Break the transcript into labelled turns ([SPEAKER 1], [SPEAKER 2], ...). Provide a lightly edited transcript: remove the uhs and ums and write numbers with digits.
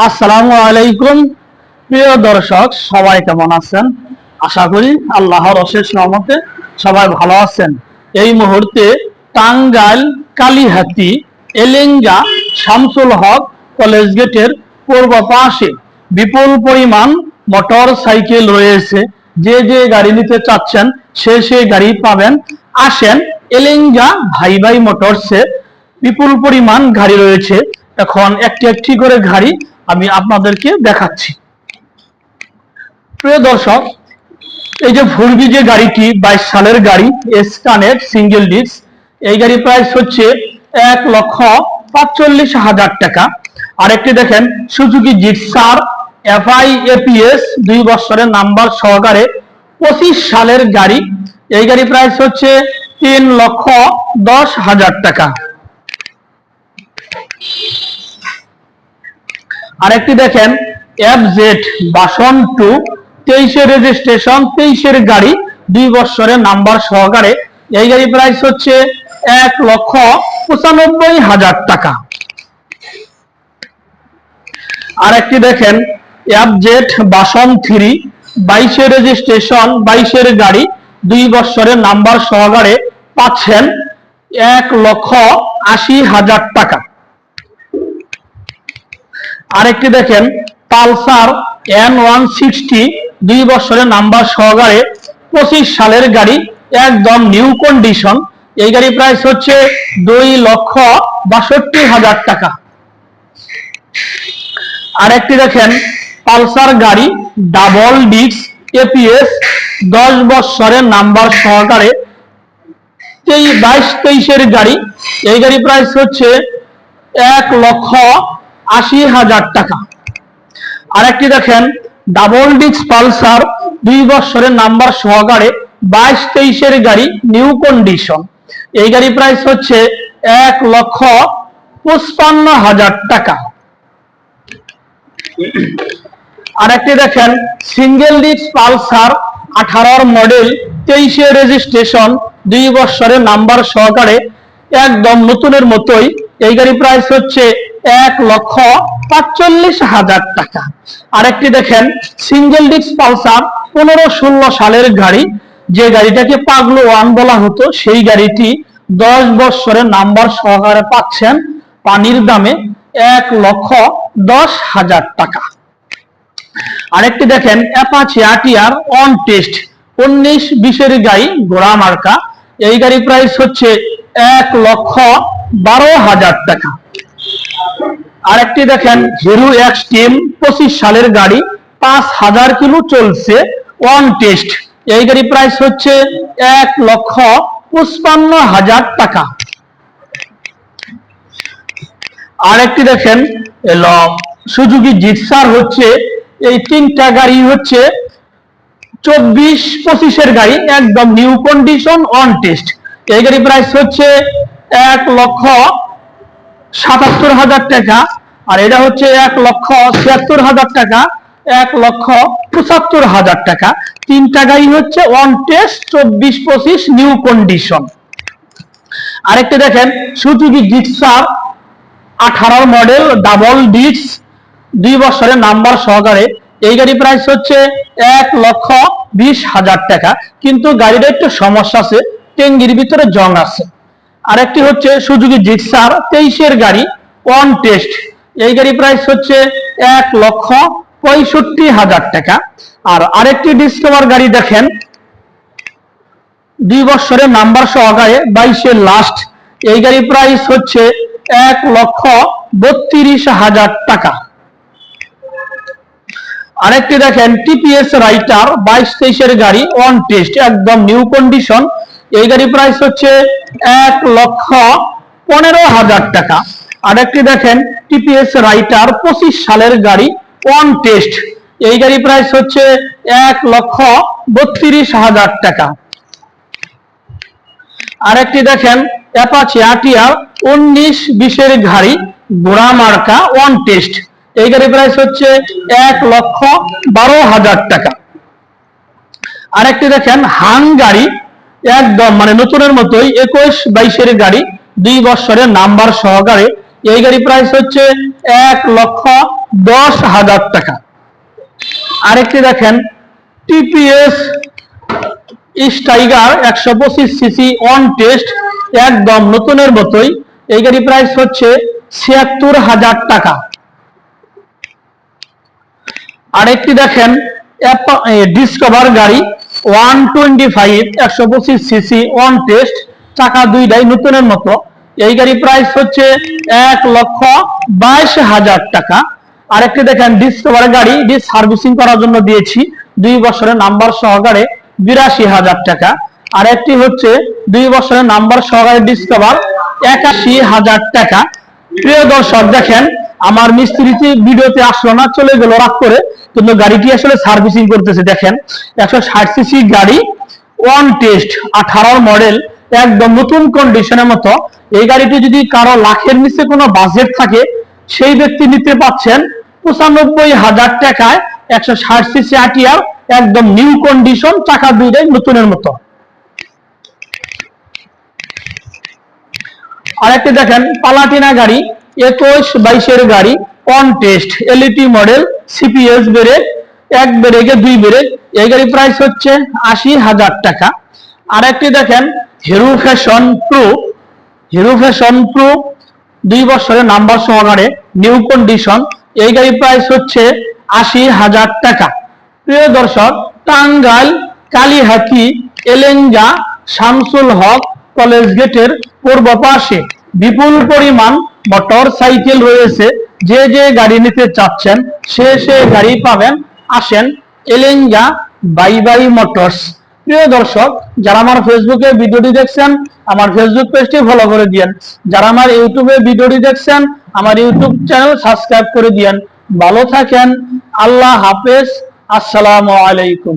[SPEAKER 1] আসসালামু আলাইকুম। প্রিয় দর্শক, সবাই কেমন আছেন? আশা করি আল্লাহর অশেষ রহমতে সবাই ভালো আছেন। এই মুহূর্তে টাঙ্গাইল কালীহাতি এলেঙ্গা শামসুল হক কলেজ গেটের পূর্ব পাশে বিপুল পরিমাণ মোটর সাইকেল রয়েছে। যে যে গাড়ি নিতে চাচ্ছেন সে গাড়ি পাবেন। আসেন, এলেঙ্গা ভাই ভাই মোটরসে বিপুল পরিমাণ গাড়ি রয়েছে। এখন একটি একটি করে গাড়ি আমি আপনাদেরকে দেখাচ্ছি। প্রিয় দর্শক, এই যে ভুরবি যে গাড়িটি 22 সালের গাড়ি, এসকানেট সিঙ্গেল ডিস্ক, এই গাড়ি প্রাইস হচ্ছে 1,45,000 টাকা। আরেকটি দেখেন সুজুকি জিক্সার এফআই এপিএস 2 বছরের নাম্বার সহকারে 25 সালের গাড়ি, এই গাড়ি প্রাইস হচ্ছে 3,10,000 টাকা। আরেকটি দেখেন এফজেড ভার্সন 2 23 রেজিস্ট্রেশন 23 গাড়ি, 2 বছরের নাম্বার সহকারে, এই গাড়ি প্রাইস হচ্ছে 1,95,000 টাকা। আরেকটি দেখেন এফজেড ভার্সন 3 22 রেজিস্ট্রেশন 22 গাড়ি, 2 বছরের নাম্বার সহকারে পাচ্ছেন 1,80,000 টাকা। আরেকটি দেখেন পালসার N160 2 বছরের নাম্বার সহকারে 25 সালের গাড়ি, একদম নিউ কন্ডিশন, এই গাড়ি প্রাইস হচ্ছে 2,62,000 টাকা। আরেকটি দেখেন পালসার গাড়ি ডাবল ডিস্ক এপিএস 10 বছরের নাম্বার সহকারে 22-23 গাড়ি, এই গাড়ি প্রাইস হচ্ছে 1,80,000 টাকা। আরেকটি দেখেন ডাবল ডিস্ক পালসার 2 বছরের নাম্বার সহকারে 22-23 গাড়ি, নিউ কন্ডিশন, এই গাড়ি প্রাইস হচ্ছে 1,55,000 টাকা। আরেকটি দেখেন single disc Pulsar 18 model 23 registration 2 বছরের নাম্বার সহকারে, একদম নতুনের মতোই, এই গাড়ি প্রাইস হচ্ছে 1,45,000 টাকা। আরেকটি দেখেন সিঙ্গেল ডিস্ক পালসার 15-16 সালের গাড়ি, যে গাড়িটাকে পাগলো 1 বলা হতো, সেই গাড়িটি 10 বছরের নাম্বার সহকারে পাচ্ছেন পানির দামে 1,10,000 টাকা। আরেকটি দেখেন অ্যাপাচি আরটিআর অন টেস্ট 19-20 গাড়ি, ঘোড়া মার্কা, এই গাড়ি প্রাইস হচ্ছে 1,12,000 টাকা। আরেকটি দেখেন হিরো এক্সট্রিম 25 সালের গাড়ি, 5,000 কিলো চলছে, অন টেস্ট, এই গাড়ি প্রাইস হচ্ছে 1,55,000 টাকা। আরেকটি দেখেন সুজুকি জিক্সার হচ্ছে, এই তিনটা গাড়ি হচ্ছে 24-25 গাড়ি, একদম নিউ কন্ডিশন, অন টেস্ট, এই গাড়ি প্রাইস হচ্ছে 1,77,000 টাকা। আর এটা হচ্ছে 1,76,000 টাকা, 1,75,000 টাকা। তিনটা গাড়ি হচ্ছে অন টেস্ট 24-25 নিউ কন্ডিশন। আরেকটা দেখেন Suzuki Gixxer 18 model double disc 2 বছরের নাম্বার সহকারে, এই গাড়ি প্রাইস হচ্ছে 1,20,000 টাকা। কিন্তু গাড়িটা একটু সমস্যা আছে, ট্যাঙ্কির ভিতরে জং আছে। আরেকটি হচ্ছে সুজুকি জিক্সার 23 গাড়ি, অন টেস্ট, এই গাড়ি প্রাইস হচ্ছে 1,65,000 টাকা। আর আরেকটি ডিসকভার গাড়ি দেখেন 2 বছরের নাম্বার সহকারে 22 লাস্ট, এই গাড়ি প্রাইস হচ্ছে 1,32,000 টাকা। আরেকটি দেখেন টিপিএস রাইটার 22-23 গাড়ি, অন টেস্ট, একদম নিউ কন্ডিশন, এই গাড়ি প্রাইস হচ্ছে 1,15,000 টাকা। আরেকটি দেখেন টিপিএস রাইটার 25 সালের গাড়ি, অন টেস্ট, এই গাড়ি প্রাইস হচ্ছে 1,32,000 টাকা। আরেকটি দেখেন অ্যাপাচি আরটিআর 19-20 গাড়ি, ঘোড়া মার্কা, অন টেস্ট, এই গাড়ি প্রাইস হচ্ছে 1,12,000 টাকা। আরেকটি দেখেন হাং গাড়ি, একদম মানে নতুনের মতোই 21-22 গাড়ি, 2 বছরের নাম্বার সহকারে, এই গাড়ি প্রাইস হচ্ছে 10,000 টাকা। আরেকটি দেখেন TPS tiger 125 CC on test, একদম নতুনের মতোই। এই গাড়ি প্রাইস হচ্ছে 76,000 টাকা। আরেকটি দেখেন ডিসকভার গাড়ি 125 125 সিসি অন টেস্ট, চাকা দুইটাই নতুনের মতো। এই গাড়ি প্রাইস হচ্ছে 1,22,000 টাকা। আরেকটি দেখেন ডিসকভার গাড়ি, সার্ভিসিং করার জন্য দিয়েছি 2 বছরের নাম্বার সহকারে 82,000 টাকা। আরেকটি হচ্ছে 2 বছরের নাম্বার সহকারে ডিসকভার 81,000 টাকা। প্রিয় দর্শক দেখেন আমার মিস্ত্রিটি ভিডিওতে আসলো না, চলে গেল রাগ করে, কিন্তু গাড়িটি আসলে সার্ভিসিং করতেছে। দেখেন 160 সিসি গাড়ি ওয়ান টেস্ট 18 মডেল, একদম নতুন কন্ডিশনের মতো। এই গাড়িটি যদি কারো লাখের নিচে কোনো বাজেট থাকে সেই ব্যক্তি নিতে পাচ্ছেন 95,000 টাকায় 160 সিসি আটিয়ার, একদম নিউ কন্ডিশন, চাকা দুইটাই নতুনের মতো। আরেকটি দেখেন পালাটিনা গাড়ি 21-22 গাড়ি on test, LET model, CPS brake, 1 ব্রেকে 2 ব্রেক। এই গাড়ি প্রাইস হচ্ছে 80,000 টাকা। আরেকটি দেখেন হিরো ফ্যাশন প্রো 2 বছরের নাম্বার সহকারে নিউ কন্ডিশন। এই গাড়ি প্রাইস হচ্ছে 80,000 টাকা। প্রিয় দর্শক টাঙ্গাইল কালিহাতি এলেঙ্গা শামসুল হক কলেজ গেটের পূর্ব পাশে বিপুল পরিমাণ মোটর সাইকেল রয়েছে। যে যে গাড়ি নিতে চাচ্ছেন সে গাড়ি পাবেন। আসেন এলেঙ্গা বাই বাই মোটরস। প্রিয় দর্শক যারা আমার ফেসবুকে ভিডিওটি দেখছেন আমার ফেসবুক পেজটি ফলো করে দিয়েন, যারা আমার ইউটিউবে ভিডিওটি দেখছেন আমার ইউটিউব চ্যানেল সাবস্ক্রাইব করে দিয়েন। ভালো থাকেন, আল্লাহ হাফেজ, আসসালামু আলাইকুম।